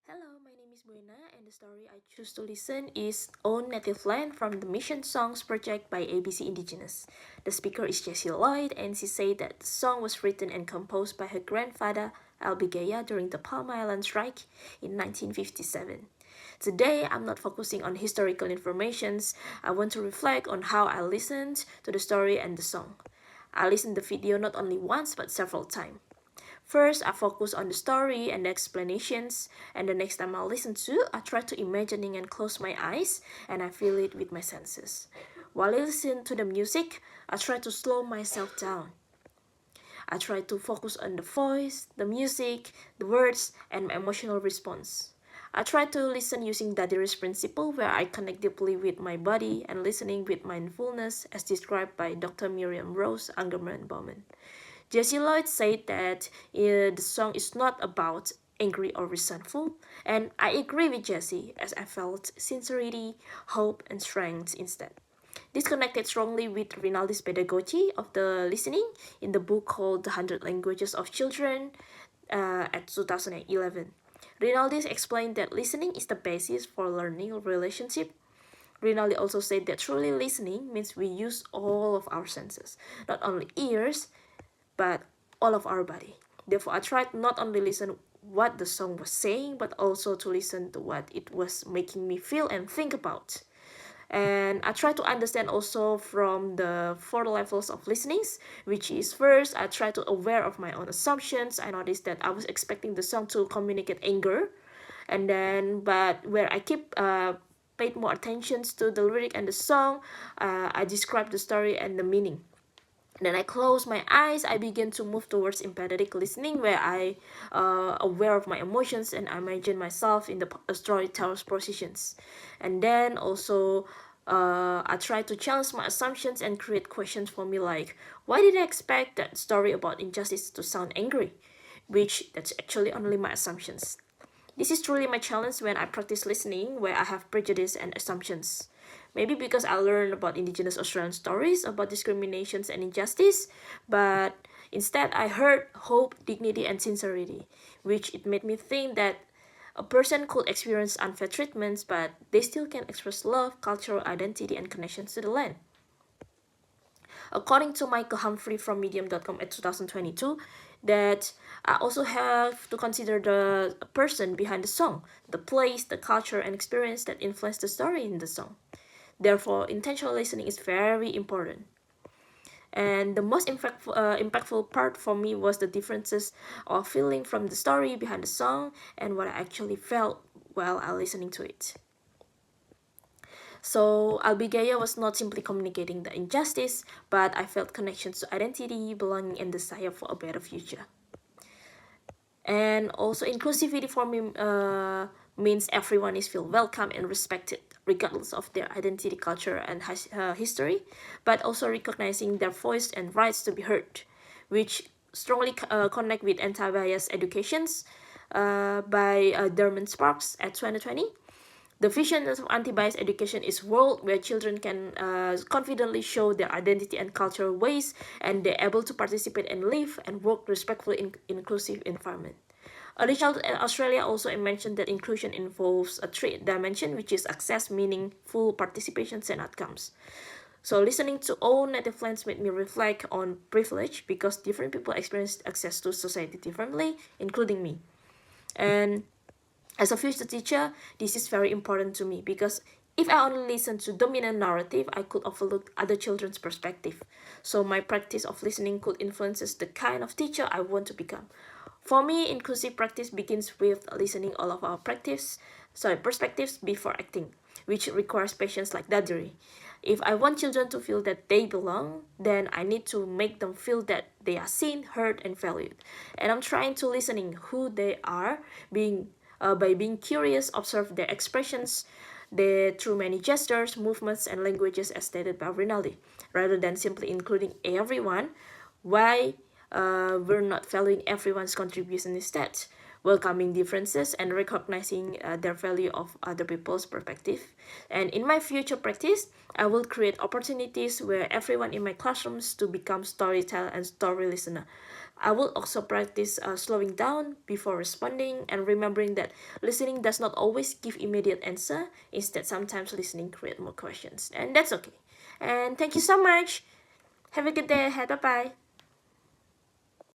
Hello, my name is Buena, and the story I choose to listen is Own Native Land from the Mission Songs project by ABC Indigenous. The speaker is Jessie Lloyd, and she said that the song was written and composed by her grandfather, Albigeya, during the Palm Island strike in 1957. Today, I'm not focusing on historical informations. I want to reflect on how I listened to the story and the song. I listened to the video not only once but several times. First, I focus on the story and the explanations, and the next time I listen to, I try to imagining and close my eyes, and I feel it with my senses. While I listen to the music, I try to slow myself down. I try to focus on the voice, the music, the words, and my emotional response. I try to listen using Dadiris principle, where I connect deeply with my body and listening with mindfulness, as described by Dr. Miriam Rose Angerman-Bowman. Jessie Lloyd said that the song is not about angry or resentful, and I agree with Jessie, as I felt sincerity, hope, and strength instead. This connected strongly with Rinaldi's pedagogy of the listening in the book called The 100 Languages of Children at 2011. Rinaldi explained that listening is the basis for learning a relationship. Rinaldi also said that truly listening means we use all of our senses, not only ears, but all of our body. Therefore, I tried not only listen what the song was saying, but also to listen to what it was making me feel and think about. And I try to understand also from the four levels of listenings, which is first, I try to aware of my own assumptions. I noticed that I was expecting the song to communicate anger, and then but where I keep paid more attention to the lyric and the song, I describe the story and the meaning. Then I close my eyes. I begin to move towards empathetic listening, where I aware of my emotions and I imagine myself in the storyteller's positions. And then also, I try to challenge my assumptions and create questions for me like, why did I expect that story about injustice to sound angry? Which that's actually only my assumptions. This is truly my challenge when I practice listening, where I have prejudice and assumptions. Maybe because I learned about Indigenous Australian stories about discriminations and injustice, but instead I heard hope, dignity, and sincerity, which it made me think that a person could experience unfair treatments, but they still can express love, cultural identity, and connections to the land. According to Michael Humphrey from Medium.com at 2022, that I also have to consider the person behind the song, the place, the culture, and experience that influence the story in the song. Therefore, intentional listening is very important. And the most impactful part for me was the differences of feeling from the story behind the song and what I actually felt while I listening to it. So Albigeya was not simply communicating the injustice, but I felt connections to identity, belonging, and desire for a better future. And also inclusivity for me means everyone is feel welcome and respected, regardless of their identity, culture, and history, but also recognizing their voice and rights to be heard, which strongly connect with anti-bias educations by Dermot Sparks at 2020. The vision of anti-bias education is a world where children can confidently show their identity and cultural ways, and they're able to participate and live and work respectfully in inclusive environment. Original Australia also mentioned that inclusion involves a three dimension, which is access, meaning, full participations, and outcomes. So listening to all native lands made me reflect on privilege because different people experience access to society differently, including me. And as a future teacher, this is very important to me because if I only listen to dominant narrative, I could overlook other children's perspective. So my practice of listening could influence the kind of teacher I want to become. For me, inclusive practice begins with listening all of our perspectives before acting, which requires patience like Dadri. If I want children to feel that they belong, then I need to make them feel that they are seen, heard, and valued. And I'm trying to listening who they are, being by being curious, observe their expressions, through many gestures, movements, and languages as stated by Rinaldi, rather than simply including everyone. Why we're not valuing everyone's contribution instead, welcoming differences and recognizing their value of other people's perspective. And in my future practice, I will create opportunities where everyone in my classrooms to become storyteller and story listener, I will also practice slowing down before responding and remembering that listening does not always give immediate answer. Instead, sometimes listening creates more questions, and that's okay. And thank you so much. Have a good day ahead. Bye bye.